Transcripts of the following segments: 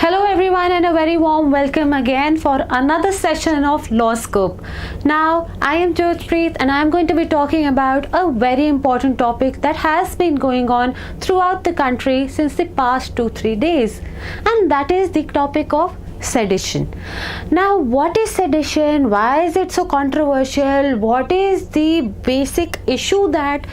Hello everyone and a very warm welcome again for another session of Law Scope. Now I am Jogendra and I am going to be talking about a very important topic that has been going on throughout the country since the past 2-3 days, and that is the topic of sedition. Now, what is sedition? Why is it so controversial? What is the basic issue that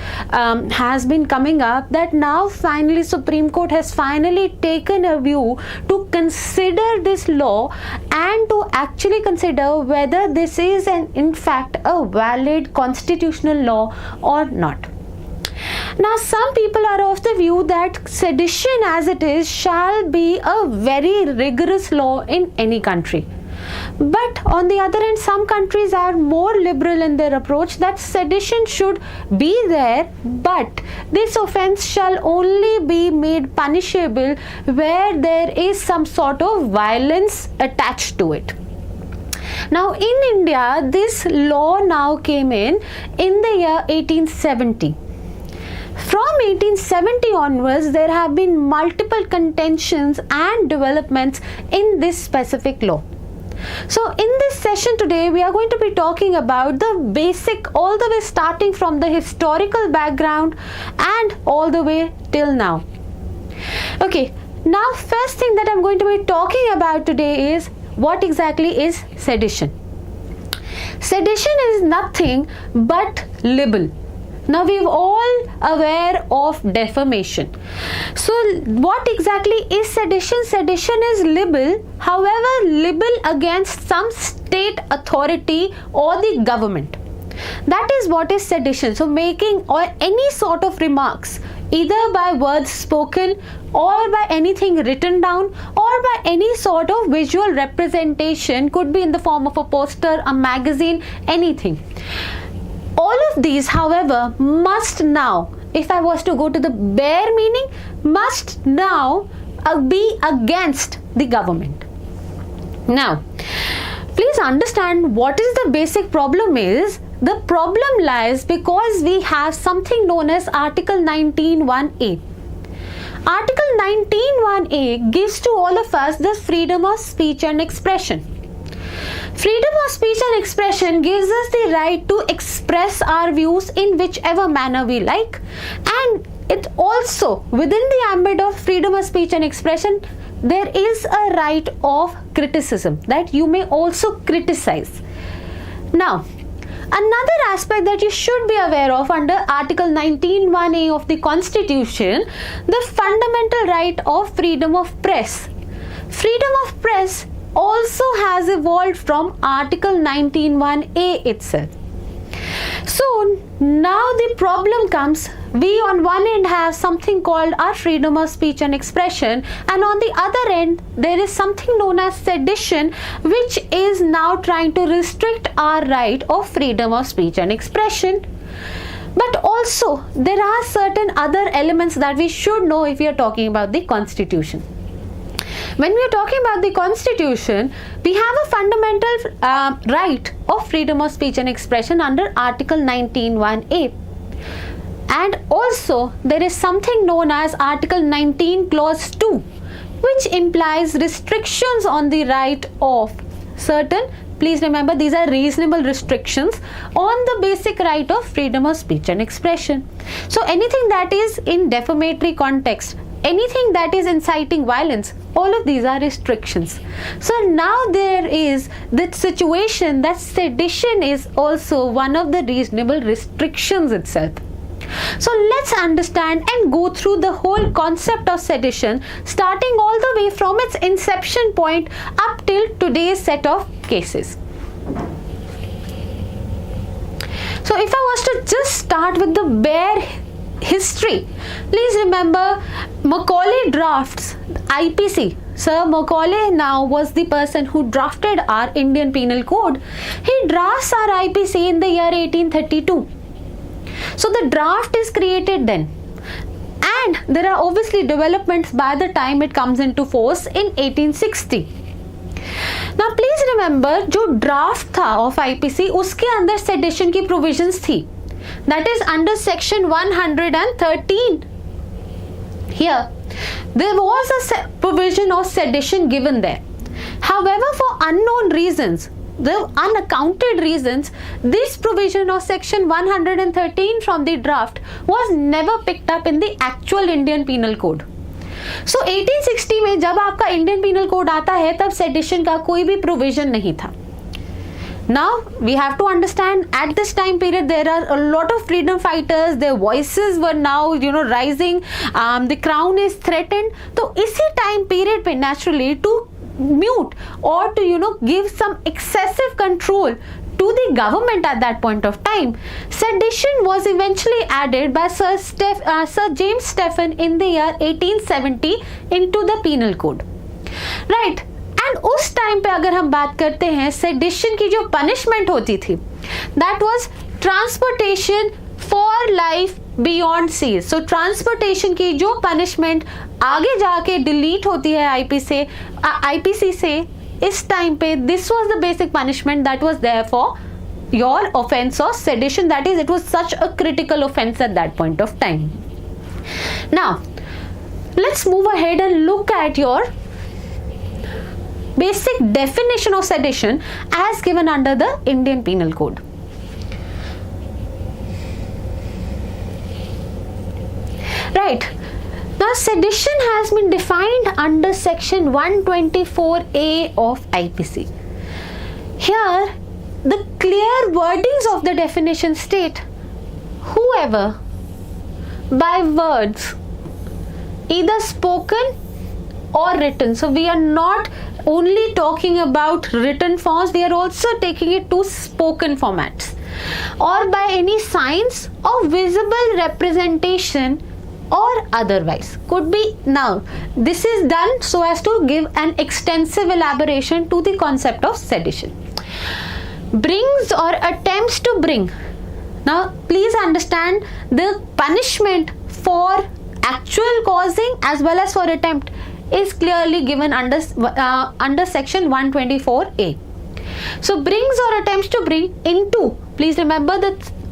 has been coming up, that now finally Supreme Court has finally taken a view to consider this law and to actually consider whether this is in fact a valid constitutional law or not. Now, some people are of the view that sedition as it is shall be a very rigorous law in any country. But on the other hand, some countries are more liberal in their approach that sedition should be there, but this offense shall only be made punishable where there is some sort of violence attached to it. Now, in India, this law now came in the year 1870. From 1870 onwards, there have been multiple contentions and developments in this specific law. So, in this session today, we are going to be talking about the basic, all the way starting from the historical background and all the way till now. Okay, now first thing that I'm going to be talking about today is what exactly is sedition. Sedition is nothing but libel. Now, we're all aware of defamation. So, what exactly is sedition? Sedition is libel, however, libel against some state authority or the government. That is what is sedition. So, making or any sort of remarks, either by words spoken or by anything written down or by any sort of visual representation, could be in the form of a poster, a magazine, anything. All of these, however, must now, if I was to go to the bare meaning, must now be against the government. Now, please understand what is the basic problem is. The problem lies because we have something known as Article 19(1)(a). Article 19(1)(a) gives to all of us the freedom of speech and expression. Freedom of speech and expression gives us the right to express our views in whichever manner we like, and it also, within the ambit of freedom of speech and expression, there is a right of criticism, that you may also criticize. Now, another aspect that you should be aware of under Article 19(1)(a) of the Constitution, the fundamental right of freedom of press. Freedom of press also has evolved from Article 19(1)(a) itself. So, now the problem comes, we on one end have something called our freedom of speech and expression, and on the other end there is something known as sedition, which is now trying to restrict our right of freedom of speech and expression. But also there are certain other elements that we should know if we are talking about the Constitution. When we are talking about the Constitution, we have a fundamental right of freedom of speech and expression under Article 19(1)(a). And also, there is something known as Article 19 Clause 2, which implies restrictions on the right of certain, please remember these are reasonable restrictions on the basic right of freedom of speech and expression. So, anything that is in defamatory context, anything that is inciting violence, all of these are restrictions. So now there is the situation that sedition is also one of the reasonable restrictions itself. So let's understand and go through the whole concept of sedition, starting all the way from its inception point up till today's set of cases. So if I was to just start with the bare history, please remember Macaulay drafts IPC. Sir Macaulay now was the person who drafted our Indian Penal Code. He drafts our IPC in the year 1832. So the draft is created then, and there are obviously developments by the time it comes into force in 1860. Now please remember, जो draft था of IPC, उसके अंदर sedition की provisions थी. That is under section 113. Here There was a provision of sedition given there. However, for unknown reasons, the unaccounted reasons, this provision of section 113 from the draft was never picked up in the actual Indian Penal Code. So 1860 में जब आपका Indian penal code आता है तब sedition का कोई भी provision नहीं था. Now we have to understand at this time period there are a lot of freedom fighters, their voices were now rising, the crown is threatened. तो इसी time period पे naturally to mute or to give some excessive control to the government at that point of time, sedition was eventually added by Sir James Stephen in the year 1870 into the penal code. Right. And उस time पे अगर हम बात करते हैं sedition की जो punishment होती थी that was transportation for life beyond seas. So transportation की जो पनिशमेंट आगे जाके डिलीट होती है आईपीसी से इस टाइम पे this was the basic punishment that was there for your offence of sedition. That is it was such a critical offence at that point of time. Now let's move ahead and look at your basic definition of sedition as given under the Indian Penal Code. Right. Now sedition has been defined under section 124A of IPC. Here the clear wordings of the definition state whoever by words either spoken or written. So we are not only talking about written forms, we are also taking it to spoken formats, or by any signs of visible representation or otherwise. Could be. Now this is done so as to give an extensive elaboration to the concept of sedition. Brings or attempts to bring. Now please understand the punishment for actual causing as well as for attempt is clearly given under section 124A. So brings or attempts to bring into, please remember the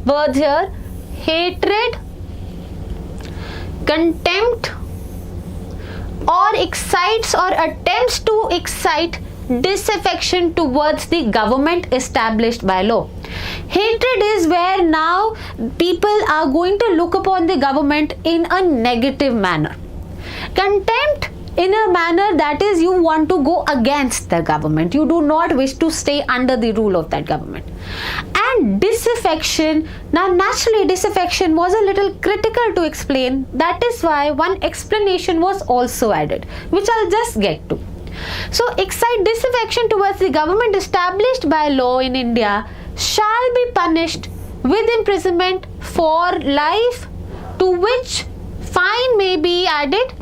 words here, hatred, contempt, or excites or attempts to excite disaffection towards the government established by law. Hatred is where now people are going to look upon the government in a negative manner. Contempt in a manner that is you want to go against the government, you do not wish to stay under the rule of that government. And disaffection, now naturally disaffection was a little critical to explain, that is why one explanation was also added which I'll just get to. So excite disaffection towards the government established by law in India shall be punished with imprisonment for life, to which fine may be added,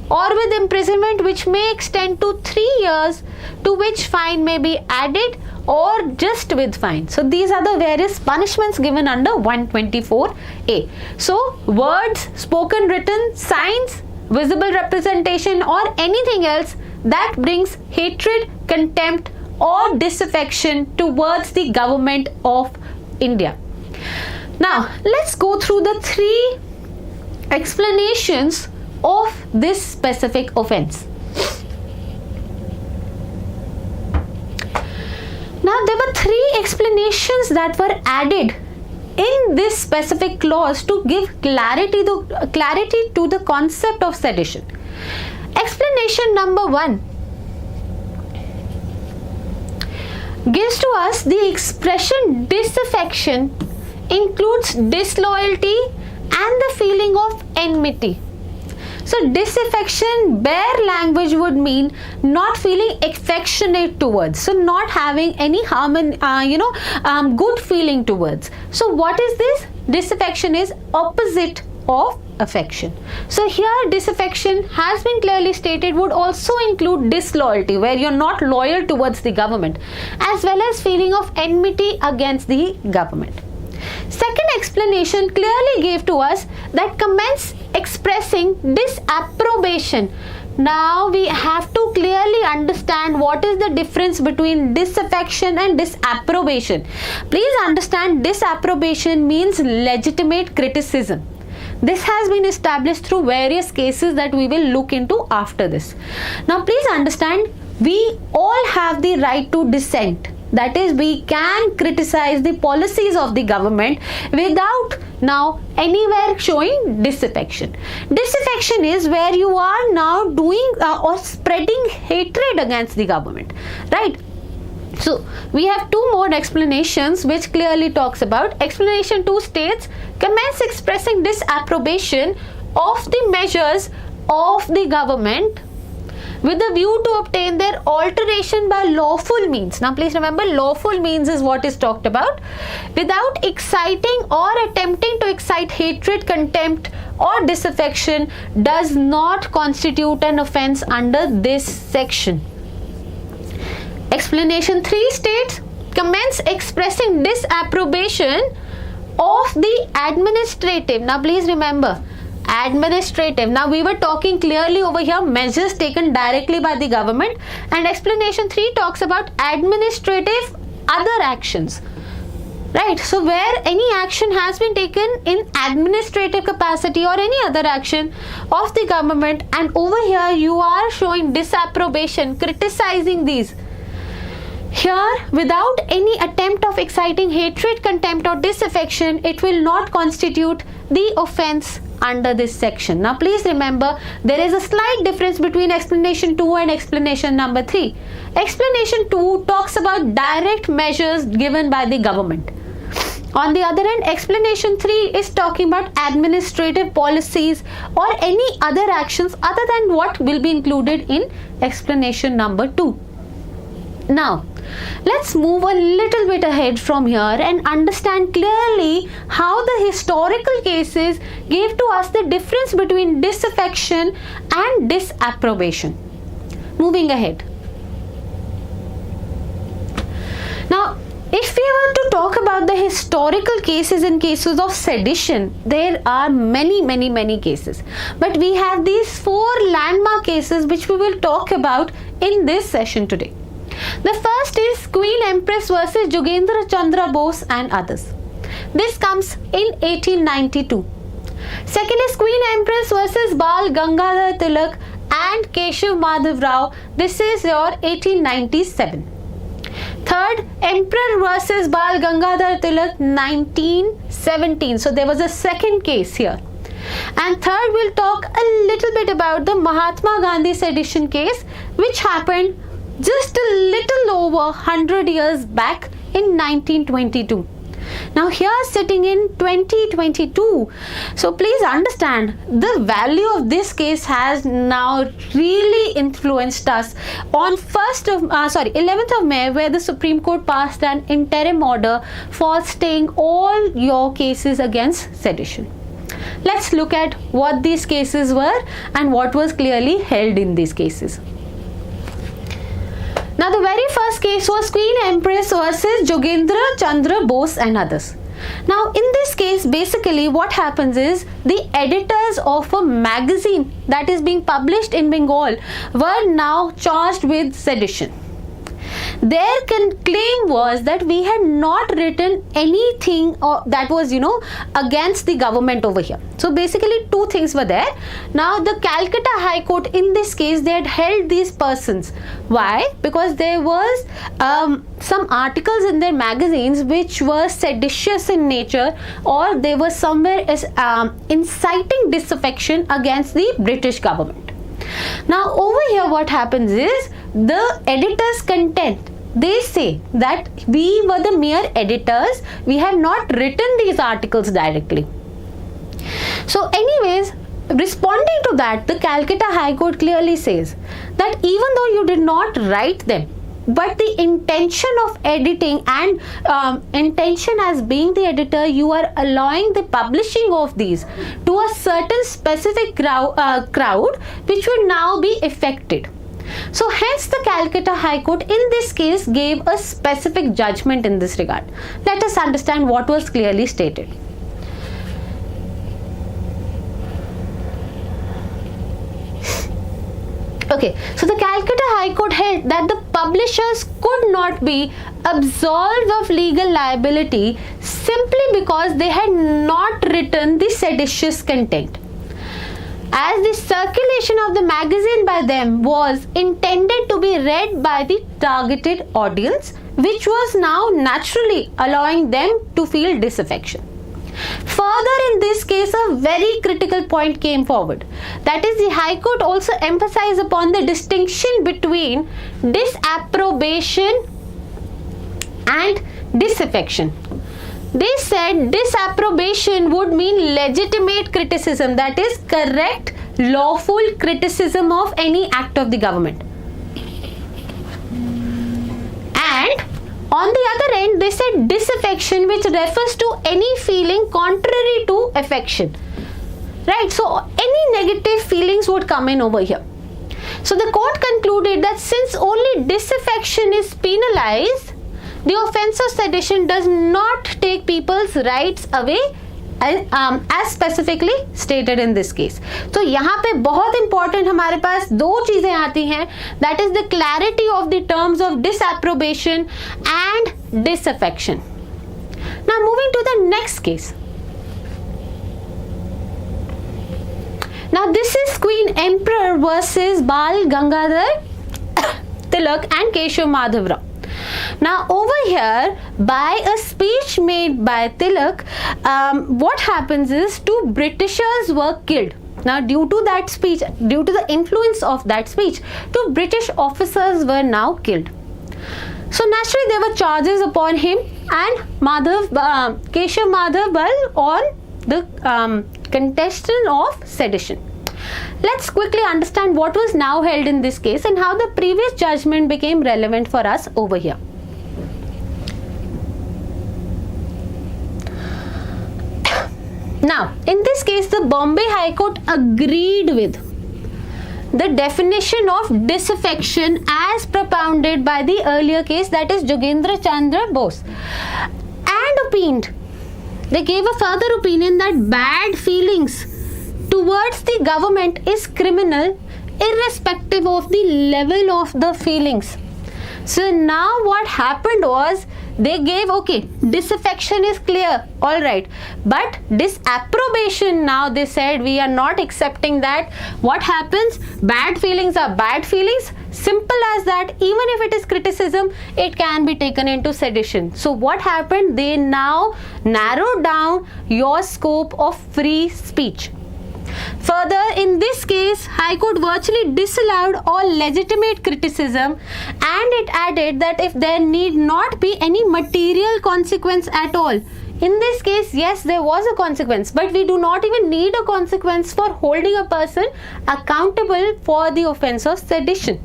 or with imprisonment which may extend to 3 years, to which fine may be added, or just with fine. So these are the various punishments given under 124A. So words, spoken, written, signs, visible representation, or anything else that brings hatred, contempt, or disaffection towards the government of India. Now let's go through the 3 explanations of this specific offense. Now there were 3 explanations that were added in this specific clause to give clarity to the concept of sedition. Explanation number 1 gives to us the expression disaffection includes disloyalty and the feeling of enmity. So disaffection, bare language would mean not feeling affectionate towards, so not having any good feeling towards. So what is this? Disaffection is opposite of affection. So here disaffection has been clearly stated would also include disloyalty, where you're not loyal towards the government, as well as feeling of enmity against the government. Second explanation clearly gave to us that commence expressing disapprobation. Now we have to clearly understand what is the difference between disaffection and disapprobation. Please understand, disapprobation means legitimate criticism. This has been established through various cases that we will look into after this. Now please understand, we all have the right to dissent. That is, we can criticize the policies of the government without now anywhere showing disaffection. Disaffection is where you are now doing or spreading hatred against the government, right? So we have two more explanations which clearly talks about. Explanation 2 states, commence expressing disapprobation of the measures of the government with a view to obtain their alteration by lawful means. Now please remember, lawful means is what is talked about. Without exciting or attempting to excite hatred, contempt or disaffection does not constitute an offence under this section. Explanation 3 states, commence expressing disapprobation of the administrative. Now please remember, administrative. Now we were talking clearly over here measures taken directly by the government, and explanation 3 talks about administrative other actions, right? So where any action has been taken in administrative capacity or any other action of the government, and over here you are showing disapprobation, criticizing these. Here, without any attempt of exciting hatred, contempt or disaffection, it will not constitute the offence under this section. Now please remember, there is a slight difference between explanation 2 and explanation number 3. Explanation 2 talks about direct measures given by the government. On the other hand, explanation 3 is talking about administrative policies or any other actions other than what will be included in explanation number 2. Now, let's move a little bit ahead from here and understand clearly how the historical cases gave to us the difference between disaffection and disapprobation. Moving ahead. Now, if we were to talk about the historical cases in cases of sedition, there are many cases. But we have these 4 landmark cases which we will talk about in this session today. The first is Queen Empress versus Jogendra, Chandra Bose and others. This comes in 1892. Second is Queen Empress versus Bal Gangadhar Tilak and Keshav Madhav Rao. This is your 1897. Third, Emperor versus Bal Gangadhar Tilak, 1917. So there was a second case here. And third, we'll talk a little bit about the Mahatma Gandhi sedition case, which happened just a little over 100 years back in 1922. Now here sitting in 2022, so please understand the value of this case has now really influenced us on 11th of May, where the Supreme Court passed an interim order for staying all your cases against sedition. Let's look at what these cases were and what was clearly held in these cases. Now the very first case was Queen Empress versus Jogendra, Chandra Bose and others. Now in this case, basically what happens is the editors of a magazine that is being published in Bengal were now charged with sedition. Their claim was that we had not written anything that was, against the government over here. So basically 2 things were there. Now the Calcutta High Court in this case, they had held these persons. Why? Because there was some articles in their magazines which were seditious in nature, or they were somewhere inciting disaffection against the British government. Now over here what happens is the editors contend. They say that we were the mere editors, we have not written these articles directly. So anyways, responding to that, the Calcutta High Court clearly says that even though you did not write them, but the intention of editing and intention as being the editor, you are allowing the publishing of these to a certain specific crowd which will now be affected. So hence the Calcutta High Court in this case gave a specific judgment in this regard. Let us understand what was clearly stated. Okay, so the Calcutta High Court held that the publishers could not be absolved of legal liability simply because they had not written the seditious content. As the circulation of the magazine by them was intended to be read by the targeted audience, which was now naturally allowing them to feel disaffection. Further, in this case, a very critical point came forward. That is, the High Court also emphasized upon the distinction between disapprobation and disaffection. They said disapprobation would mean legitimate criticism, that is, correct, lawful criticism of any act of the government. And on the other end, they said disaffection, which refers to any feeling contrary to affection. Right? So, any negative feelings would come in over here. So, the court concluded that since only disaffection is penalized, the offense of sedition does not take people's rights away as specifically stated in this case. तो यहाँ पे बहुत important हमारे पास दो चीजें आती हैं, that is the clarity of the terms of disapprobation and disaffection. Now moving to the next case. Now this is Queen Empress versus Bal Gangadhar Tilak and Keshav Madhav Rao. Now over here, by a speech made by Tilak, what happens is two Britishers were killed. Now due to that speech, due to the influence of that speech, two British officers were now killed. So naturally there were charges upon him and Keshav Madhav Bal on the contestant of sedition. Let's quickly understand what was now held in this case and how the previous judgment became relevant for us over here. Now, in this case, the Bombay High Court agreed with the definition of disaffection as propounded by the earlier case, that is Jogendra Chandra Bose, and opined. They gave a further opinion that bad feelings towards the government is criminal irrespective of the level of the feelings. So now what happened was they gave, okay, disaffection is clear, alright, but disapprobation, now they said we are not accepting that. What happens? Bad feelings are bad feelings, simple as that. Even if it is criticism, it can be taken into sedition. So what happened? They now narrowed down your scope of free speech. Further, in this case, High Court virtually disallowed all legitimate criticism, and it added that if there need not be any material consequence at all. In this case, yes, there was a consequence, but we do not even need a consequence for holding a person accountable for the offense of sedition.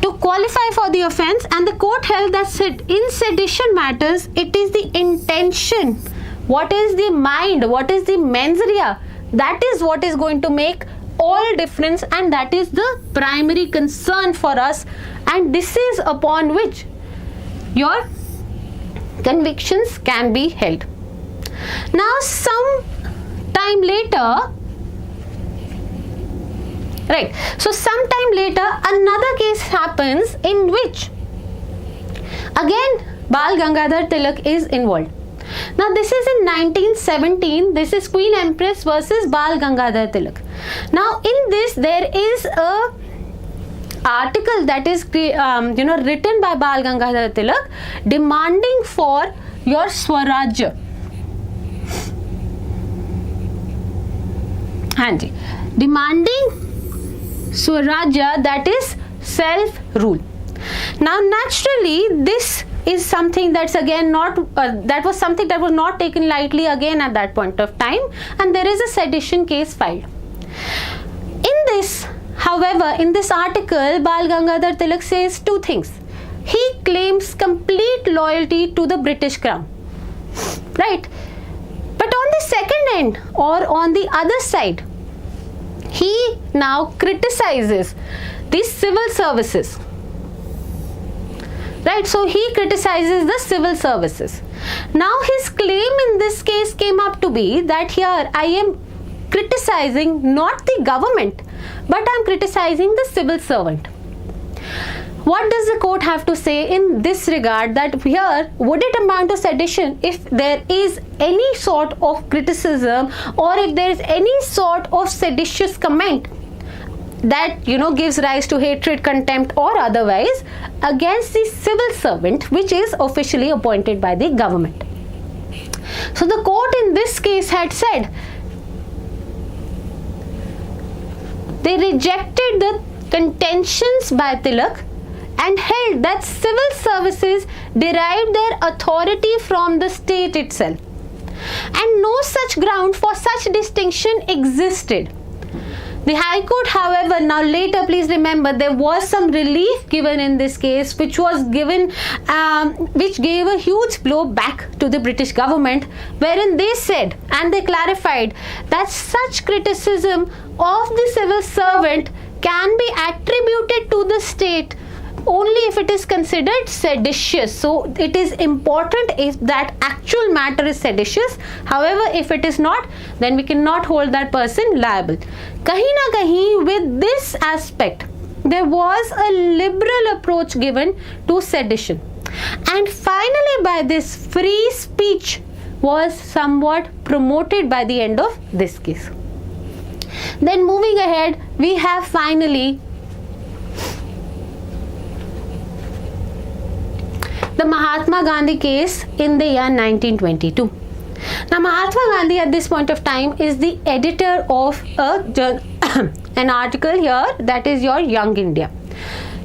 To qualify for the offense, and the court held that in sedition matters, it is the intention, what is the mind, what is the mens rea, that is what is going to make all difference, and that is the primary concern for us, and this is upon which your convictions can be held. Now some time later, right, so sometime later another case happens in which again Bal Gangadhar Tilak is involved. Now this is in 1917. This is Queen Empress versus Bal Gangadhar Tilak. Now in this there is a article that is written by Bal Gangadhar Tilak demanding for your Swarajya. Hanji, demanding Swarajya, that is self-rule. Now naturally this is something that's again not that was something that was not taken lightly again at that point of time, and there is a sedition case filed. In this, however, in this article, Bal Gangadhar Tilak says two things. He claims complete loyalty to the British Crown, right? But on the second end, or on the other side, he now criticizes the civil services. Right, so he criticizes the civil services. Now his claim in this case came up to be that here I am criticizing not the government, but I am criticizing the civil servant. What does the court have to say in this regard, that here would it amount to sedition if there is any sort of criticism or if there is any sort of seditious comment that gives rise to hatred, contempt or otherwise against the civil servant which is officially appointed by the government. So the court in this case had said, they rejected the contentions by Tilak and held that civil services derived their authority from the state itself, and no such ground for such distinction existed. The High Court, however, now later, please remember, there was some relief given in this case, which was given, which gave a huge blow back to the British government, wherein they said and they clarified that such criticism of the civil servant can be attributed to the state only if it is considered seditious. So it is important if that actual matter is seditious. However, if it is not, then we cannot hold that person liable. Kahin na kahin with this aspect, there was a liberal approach given to sedition. And finally, by this, free speech was somewhat promoted by the end of this case. Then moving ahead, we have finally the Mahatma Gandhi case in the year 1922. Now, Mahatma Gandhi at this point of time is the editor of an article here, that is your Young India.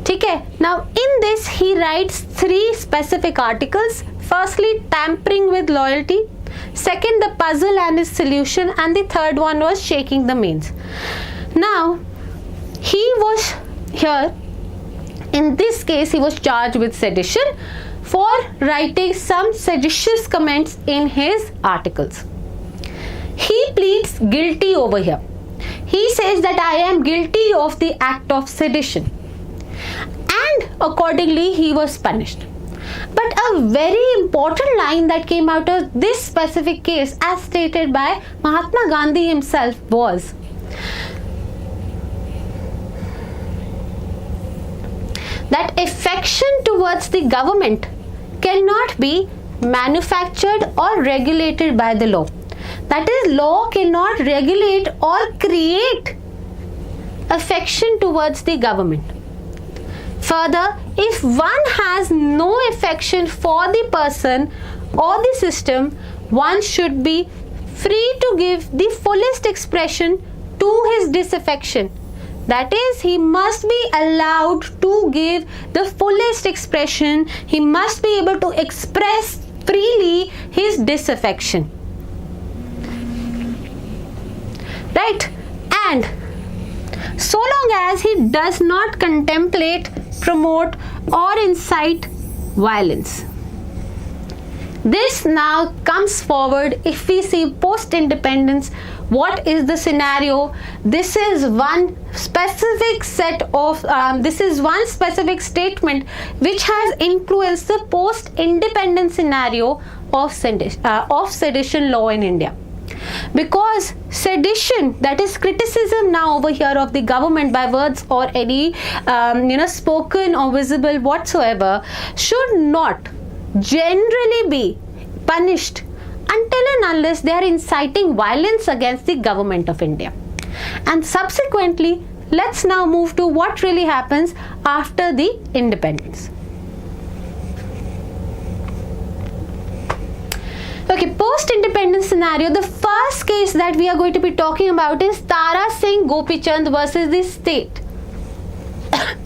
Okay. Now, in this he writes 3 specific articles. Firstly, tampering with loyalty. Second, the puzzle and its solution. And the third one was shaking the mains. Now, he was here, in this case, he was charged with sedition for writing some seditious comments in his articles. He pleads guilty over here. He says that I am guilty of the act of sedition, and accordingly he was punished. But a very important line that came out of this specific case, as stated by Mahatma Gandhi himself, was that affection towards the government cannot be manufactured or regulated by the law. That is, law cannot regulate or create affection towards the government. Further, if one has no affection for the person or the system, one should be free to give the fullest expression to his disaffection. That is, he must be allowed to give the fullest expression. He must be able to express freely his disaffection. Right? And so long as he does not contemplate, promote or incite violence. This now comes forward if we see post-independence. What is the scenario? This is one specific set of, one specific statement which has influenced the post-independence scenario of sedition law in India. Because sedition, that is criticism now over here of the government by words or any spoken or visible whatsoever, should not generally be punished until and unless they are inciting violence against the government of India. And subsequently, let's now move to what really happens after the independence. Okay, post-independence scenario, the first case that we are going to be talking about is Tara Singh Gopichand versus the state.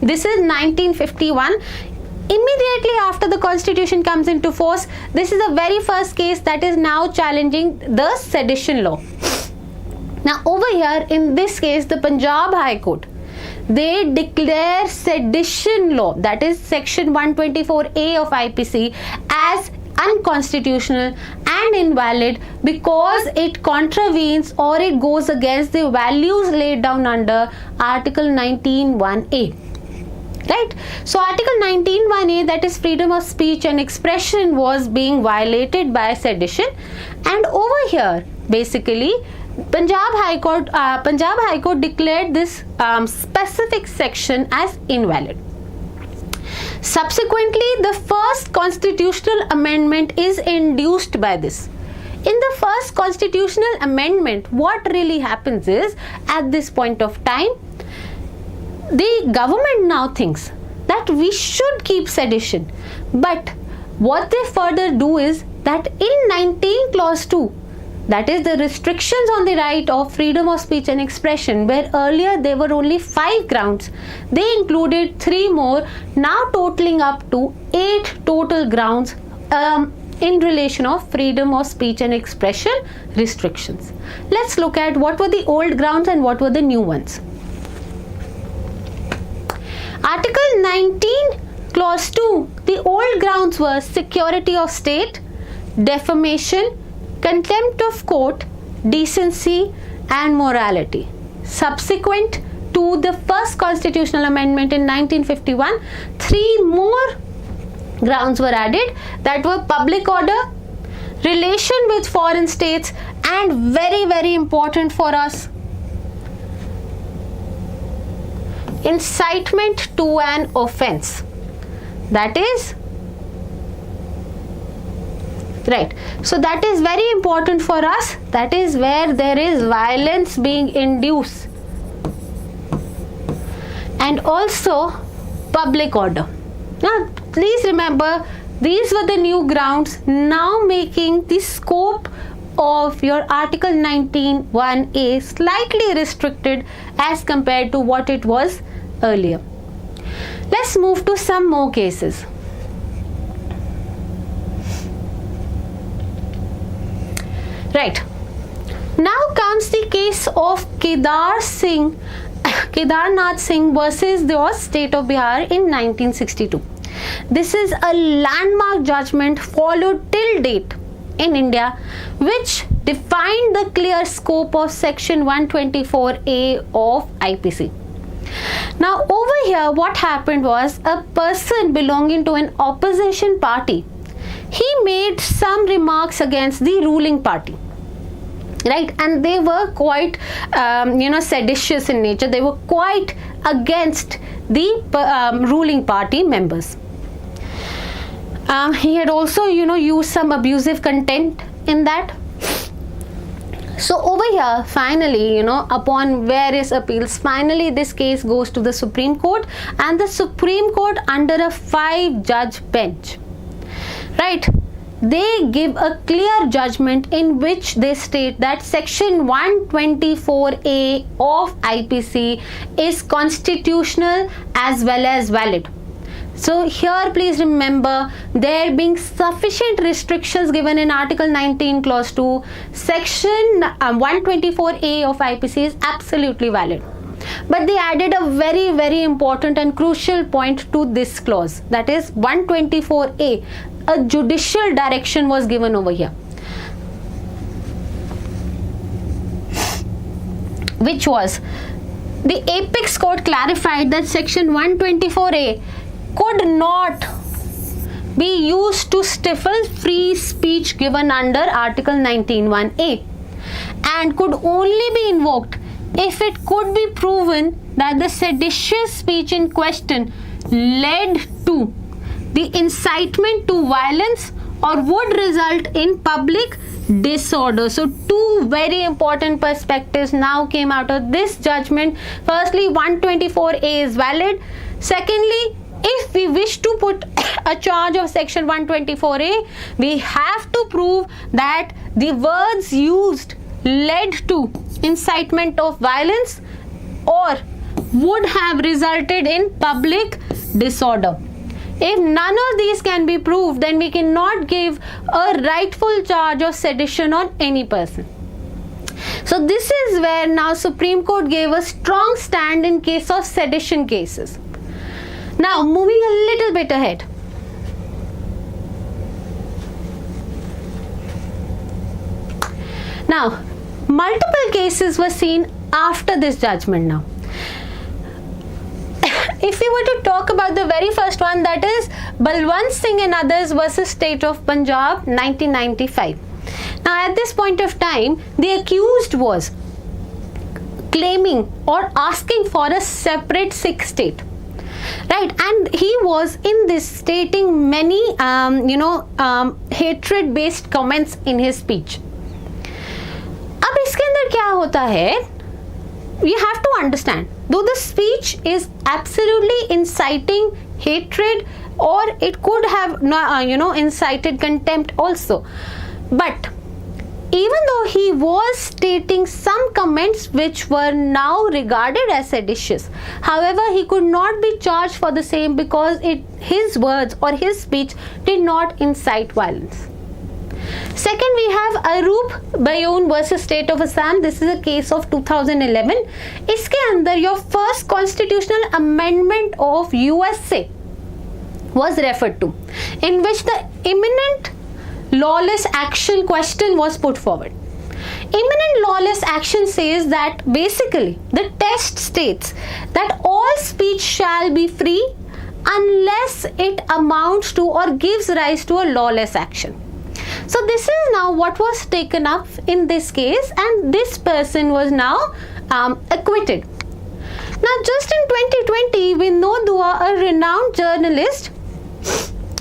This is 1951. Immediately after the constitution comes into force, this is the very first case that is now challenging the sedition law. Now over here in this case, the Punjab High Court, they declare sedition law, that is section 124A of IPC, as unconstitutional and invalid because it contravenes or it goes against the values laid down under Article 19(1)(a). Right? So Article 19(1)(a), that is freedom of speech and expression, was being violated by sedition, and over here basically Punjab High Court declared this specific section as invalid. Subsequently, the first constitutional amendment is induced by this. In the first constitutional amendment, what really happens is, at this point of time, the government now thinks that we should keep sedition, but what they further do is that in 19 clause 2, that is the restrictions on the right of freedom of speech and expression, where earlier there were only 5 grounds, they included 3 more, now totaling up to 8 total grounds in relation of freedom of speech and expression restrictions. Let's look at what were the old grounds and what were the new ones. Article 19 clause 2, the old grounds were security of state, defamation, contempt of court, decency and morality. Subsequent to the first constitutional amendment in 1951, 3 more grounds were added, that were public order, relation with foreign states, and very important for us, incitement to an offense. That is right. So that is very important for us. That is where there is violence being induced, and also public order. Now please remember, these were the new grounds, now making the scope of your Article 19(1)(a) slightly restricted as compared to what it was earlier. Let's move to some more cases. Right. Now comes the case of Kedarnath Singh versus the state of Bihar in 1962. This is a landmark judgment followed till date in India, which defined the clear scope of section 124A of IPC. Now over here what happened was, a person belonging to an opposition party, he made some remarks against the ruling party, right, and they were quite seditious in nature. They were quite against the ruling party members. He had also used some abusive content in that. So over here, finally, upon various appeals, finally this case goes to the Supreme Court, and the Supreme Court, under a 5-judge bench, right, they give a clear judgment in which they state that section 124A of IPC is constitutional as well as valid. So here please remember, there being sufficient restrictions given in Article 19 clause 2, section 124A of IPC is absolutely valid. But they added a very important and crucial point to this clause, that is 124A. A judicial direction was given over here, which was, the apex court clarified that section 124A could not be used to stifle free speech given under Article 19(1)(a), and could only be invoked if it could be proven that the seditious speech in question led to the incitement to violence or would result in public disorder. So 2 very important perspectives now came out of this judgment. Firstly, 124A is valid. Secondly, if we wish to put a charge of section 124A, we have to prove that the words used led to incitement of violence or would have resulted in public disorder. If none of these can be proved, then we cannot give a rightful charge of sedition on any person. So this is where now Supreme Court gave a strong stand in case of sedition cases. Now moving a little bit ahead. Now multiple cases were seen after this judgment now. If we were to talk about the very first one, that is Balwant Singh and others versus State of Panjab 1995. Now at this point of time, the accused was claiming or asking for a separate Sikh state. right? And he was in this stating many hatred based comments in his speech. अब इसके अंदर क्या होता है, you have to understand, though the speech is absolutely inciting hatred, or it could have incited contempt also, but even though he was stating some comments which were now regarded as seditious, however, he could not be charged for the same because his words or his speech did not incite violence. Second, we have Arup Bayoun versus State of Assam. This is a case of 2011. इसके अंदर your first constitutional amendment of USA was referred to, in which the imminent lawless action question was put forward. Imminent lawless action says that basically the test states that all speech shall be free unless it amounts to or gives rise to a lawless action. So this is now what was taken up in this case, and this person was now acquitted. Now just in 2020, Vinod Dua, a renowned journalist,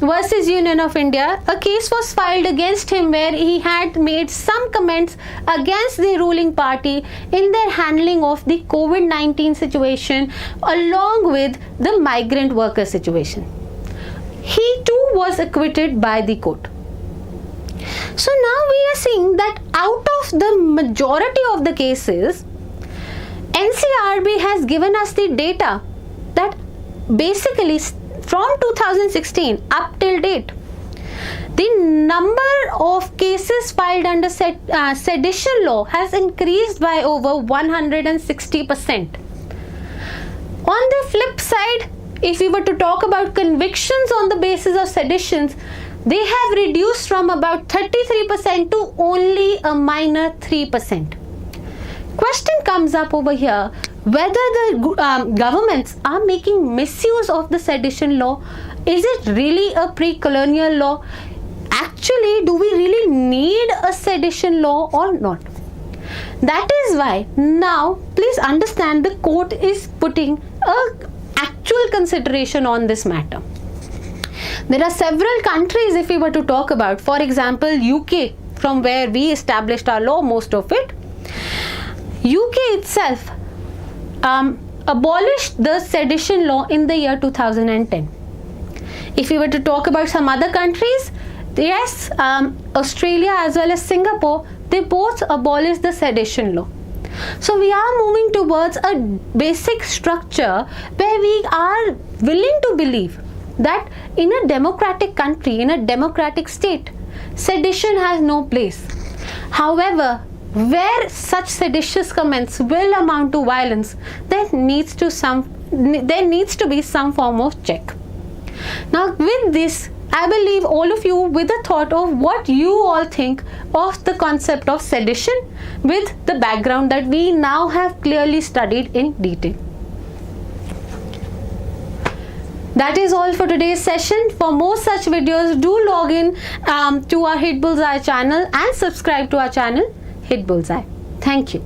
versus Union of India, a case was filed against him where he had made some comments against the ruling party in their handling of the COVID-19 situation along with the migrant worker situation. He too was acquitted by the court. So now we are seeing that out of the majority of the cases, NCRB has given us the data that basically from 2016 up till date, the number of cases filed under sedition law has increased by over 160%. On the flip side, if we were to talk about convictions on the basis of seditions, they have reduced from about 33% to only a minor 3%. Question comes up over here, whether the governments are making misuse of the sedition law. Is it really a pre-colonial law? Actually, do we really need a sedition law or not? That is why now, please understand, the court is putting an actual consideration on this matter. There are several countries, if we were to talk about, for example, UK, from where we established our law, most of it. UK itself abolished the sedition law in the year 2010. If we were to talk about some other countries, yes, Australia as well as Singapore, they both abolished the sedition law. So we are moving towards a basic structure where we are willing to believe that in a democratic country, in a democratic state, sedition has no place. However, where such seditious comments will amount to violence, there needs to be some form of check. Now with this, I will leave all of you with a thought of what you all think of the concept of sedition with the background that we now have clearly studied in detail. That is all for today's session. For more such videos, do log in to our Hitbullseye channel and subscribe to our channel, Hitbullseye. Thank you.